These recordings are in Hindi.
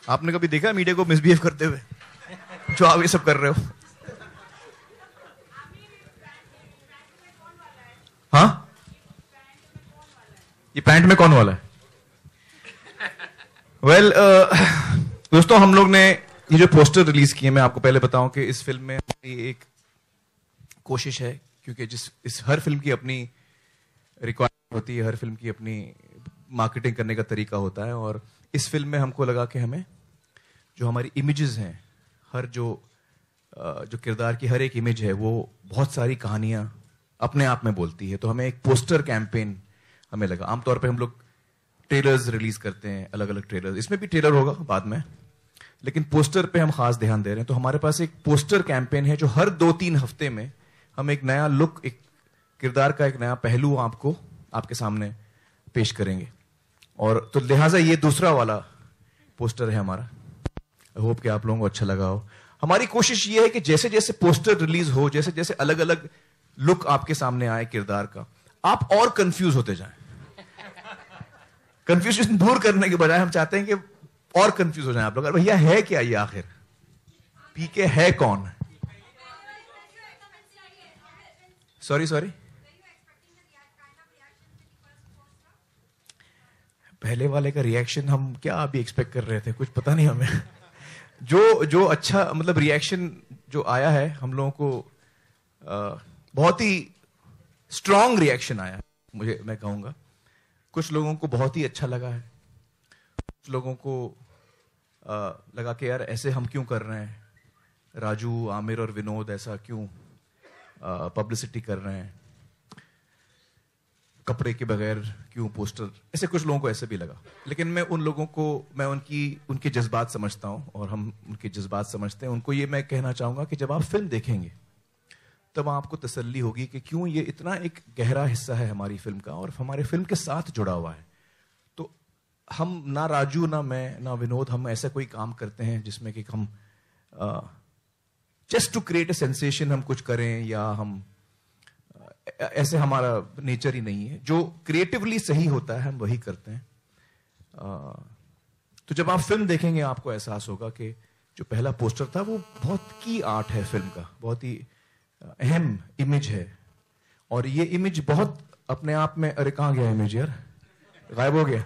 आपने कभी देखा मीडिया को मिसबिहेव करते हुए, जो आप ये सब कर रहे हो? हाँ, ये पैंट में कौन वाला है? वेल, दोस्तों, हम लोग ने ये जो पोस्टर रिलीज किए, मैं आपको पहले बताऊं कि इस फिल्म में हमारी एक कोशिश है, क्योंकि इस हर फिल्म की अपनी रिक्वायरमेंट होती है, हर फिल्म की अपनी मार्केटिंग करने का तरीका होता है, और इस फिल्म में हमको लगा कि हमें जो हमारी इमेजेस हैं, हर जो किरदार की हर एक इमेज है, वो बहुत सारी कहानियां अपने आप में बोलती है। तो हमें एक पोस्टर कैंपेन हमें लगा। आमतौर पे हम लोग ट्रेलर्स रिलीज करते हैं, अलग अलग ट्रेलर्स, इसमें भी ट्रेलर होगा बाद में, लेकिन पोस्टर पे हम खास ध्यान दे रहे हैं। तो हमारे पास एक पोस्टर कैंपेन है जो हर 2-3 हफ्ते में हम एक नया लुक, एक किरदार का एक नया पहलू आपको आपके सामने पेश करेंगे। और तो लिहाजा ये दूसरा वाला पोस्टर है हमारा। आई होप कि आप लोगों को अच्छा लगा हो। हमारी कोशिश ये है कि जैसे जैसे पोस्टर रिलीज हो, जैसे जैसे अलग अलग लुक आपके सामने आए किरदार का, आप और कंफ्यूज होते जाएं। कंफ्यूजन दूर करने के बजाय हम चाहते हैं कि और कंफ्यूज हो जाएं आप लोग। अरे भैया, है क्या ये आखिर? पीके है कौन? सॉरी, पहले वाले का रिएक्शन हम क्या अभी एक्सपेक्ट कर रहे थे, कुछ पता नहीं हमें। जो अच्छा, मतलब रिएक्शन जो आया है हम लोगों को, बहुत ही स्ट्रांग रिएक्शन आया, मैं कहूंगा। कुछ लोगों को बहुत ही अच्छा लगा है, कुछ लोगों को लगा कि यार ऐसे हम क्यों कर रहे हैं, राजू, आमिर और विनोद ऐसा क्यों पब्लिसिटी कर रहे हैं, कपड़े के बगैर क्यों पोस्टर, ऐसे कुछ लोगों को ऐसे भी लगा। लेकिन मैं उन लोगों को, मैं उनके जज्बात समझता हूं, और हम उनके जज्बात समझते हैं। उनको ये मैं कहना चाहूंगा कि जब आप फिल्म देखेंगे तब आपको तसल्ली होगी कि क्यों ये इतना एक गहरा हिस्सा है हमारी फिल्म का, और हमारे फिल्म के साथ जुड़ा हुआ है। तो हम, ना राजू, ना मैं, ना विनोद, हम ऐसा कोई काम करते हैं जिसमें कि हम just to create a sensation हम कुछ करें, या हम ऐसे, हमारा नेचर ही नहीं है। जो क्रिएटिवली सही होता है हम वही करते हैं। तो जब आप फिल्म देखेंगे आपको एहसास होगा कि जो पहला पोस्टर था वो बहुत की आर्ट है फिल्म का, बहुत ही अहम इमेज है। और ये इमेज बहुत अपने आप में, अरे कहां गया इमेज यार, गायब हो गया।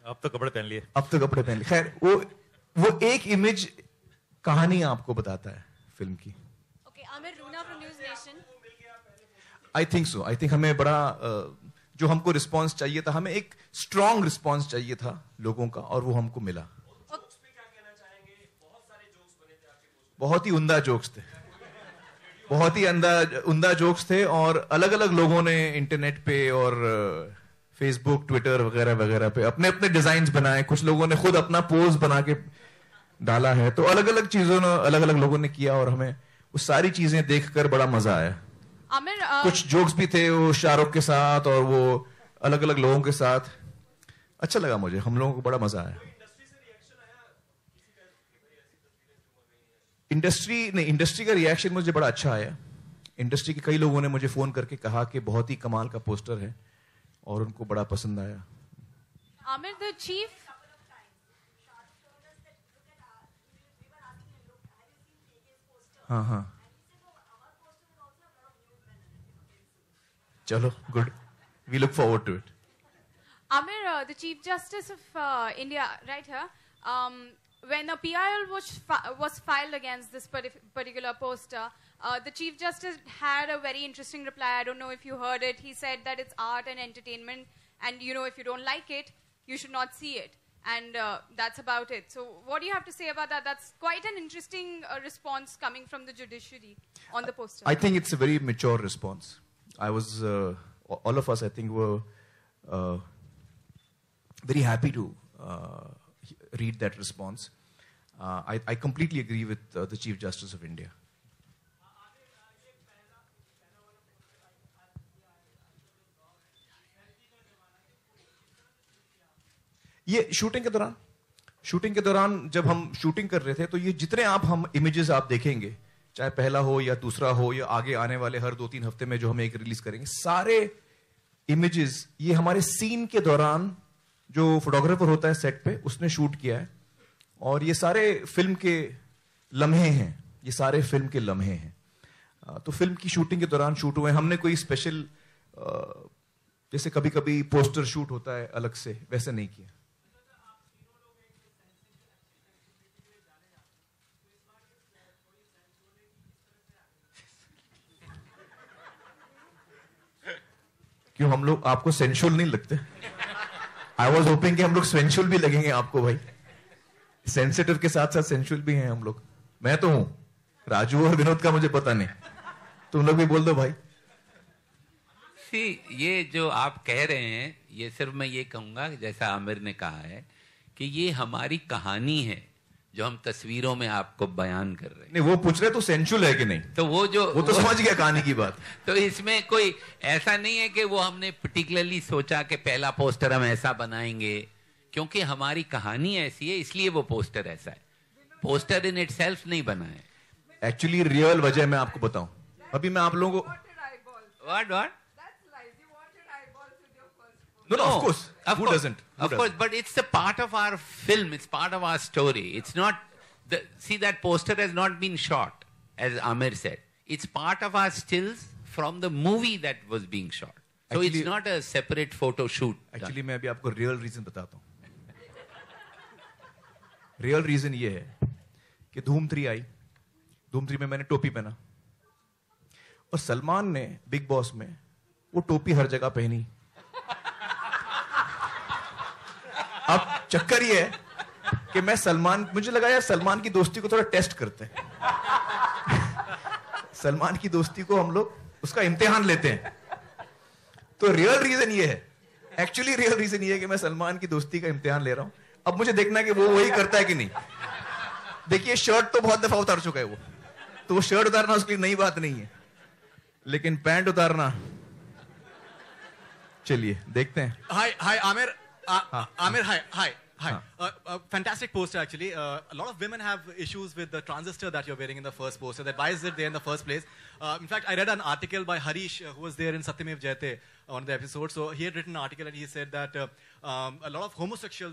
अब तो कपड़े पहन लिए, खैर, वो एक इमेज कहानी आपको बताता है फिल्म की। Okay, Aamir, Runa from news nation. I think so. I think हमें बड़ा जो हमको रिस्पॉन्स चाहिए था, हमें एक स्ट्रांग रिस्पॉन्स चाहिए था लोगों का, और वो हमको मिला। बहुत ही उम्दा जोक्स थे, बहुत ही उम्दा जोक्स थे, और अलग अलग लोगों ने इंटरनेट पे और फेसबुक, ट्विटर वगैरह वगैरह पे अपने अपने डिजाइन बनाए। कुछ लोगों ने खुद अपना पोज बना के डाला है। तो अलग अलग चीजों ने अलग अलग लोगों ने किया, और हमें वो सारी चीजें देखकर बड़ा मजा आया। आमिर, कुछ जोक्स भी थे वो शाहरुख के साथ और वो अलग अलग लोगों के साथ। अच्छा लगा मुझे, हम लोगों को बड़ा मजा आया। इंडस्ट्री का रिएक्शन मुझे बड़ा अच्छा आया। इंडस्ट्री के कई लोगों ने मुझे फोन करके कहा कि बहुत ही कमाल का पोस्टर है, और उनको बड़ा पसंद आया। आमिर, द चीफ, हाँ, चलो, good, we look forward to it. Amir, the Chief Justice of India, right here, when a PIL was filed against this particular poster, the Chief Justice had a very interesting reply. I don't know if you heard it. He said that it's art and entertainment, and if you don't like it, you should not see it. And that's about it. So what do you have to say about that? That's quite an interesting response coming from the judiciary on the poster. I think it's a very mature response. All of us, I think, were very happy to read that response. I completely agree with the Chief Justice of India. ये शूटिंग के दौरान जब हम शूटिंग कर रहे थे, तो ये जितने हम इमेजेस आप देखेंगे, चाहे पहला हो या दूसरा हो या आगे आने वाले हर 2-3 हफ्ते में जो हम एक रिलीज करेंगे, सारे इमेजेस ये हमारे सीन के दौरान जो फोटोग्राफर होता है सेट पे, उसने शूट किया है। और ये सारे फिल्म के लम्हे हैं, ये सारे फिल्म के लम्हे हैं। तो फिल्म की शूटिंग के दौरान शूट हुए, हमने कोई स्पेशल जैसे कभी कभी पोस्टर शूट होता है अलग से, वैसे नहीं किया। क्यों, हम लोग आपको सेंशुअल नहीं लगते? आई वॉज होपिंग कि हम लोग सेंशुअल भी लगेंगे आपको भाई। सेंसिटिव के साथ साथ सेंशुअल भी हैं हम लोग। मैं तो हूं, राजू और विनोद का मुझे पता नहीं, तुम लोग भी बोल दो भाई। ये जो आप कह रहे हैं, ये सिर्फ मैं ये कहूंगा जैसा आमिर ने कहा है कि ये हमारी कहानी है जो हम तस्वीरों में आपको बयान कर रहे हैं। नहीं, वो पूछ रहे तो सेंशुअल है कि नहीं, तो वो तो समझ गया कहानी की बात। तो इसमें कोई ऐसा नहीं है कि वो हमने पर्टिकुलरली सोचा कि पहला पोस्टर हम ऐसा बनाएंगे, क्योंकि हमारी कहानी ऐसी है इसलिए वो पोस्टर ऐसा है। पोस्टर इन इटसेल्फ नहीं बना है। एक्चुअली रियल वजह मैं आपको बताऊं, अभी मैं आप लोगों को What? No, of course. Who doesn't? Of course, but it's a part of our film. It's part of our story. It's not. See, that poster has not been shot, as Amir said. It's part of our stills from the movie that was being shot. So actually, it's not a separate photo shoot. Actually, मैं अभी आपको real reason बताता हूँ. Real reason ये है कि धूम 3 आई, धूम 3 में मैंने टोपी पहना, और सलमान ने बिग बॉस में वो टोपी हर जगह पहनी। अब चक्कर ये है कि मैं सलमान, मुझे लगा यार सलमान की दोस्ती को थोड़ा टेस्ट करते हैं। सलमान की दोस्ती को हम लोग उसका इम्तिहान लेते हैं। तो रियल रीजन ये है, एक्चुअली रियल रीजन ये है कि मैं सलमान की दोस्ती का इम्तिहान ले रहा हूं। अब मुझे देखना है कि वो वही करता है कि नहीं। देखिए, शर्ट तो बहुत दफा उतार चुका है वो, तो वो शर्ट उतारना उसके लिए नई बात नहीं है, लेकिन पैंट उतारना, चलिए देखते हैं। Hi, Amir. Amir, hi. Fantastic poster, actually. A lot of women have issues with the transistor that you're wearing in the first poster. That why is it there in the first place? In fact, I read an article by Harish, who was there in Satyamev Jayate on the episode. So he had written an article and he said that a lot of homosexuals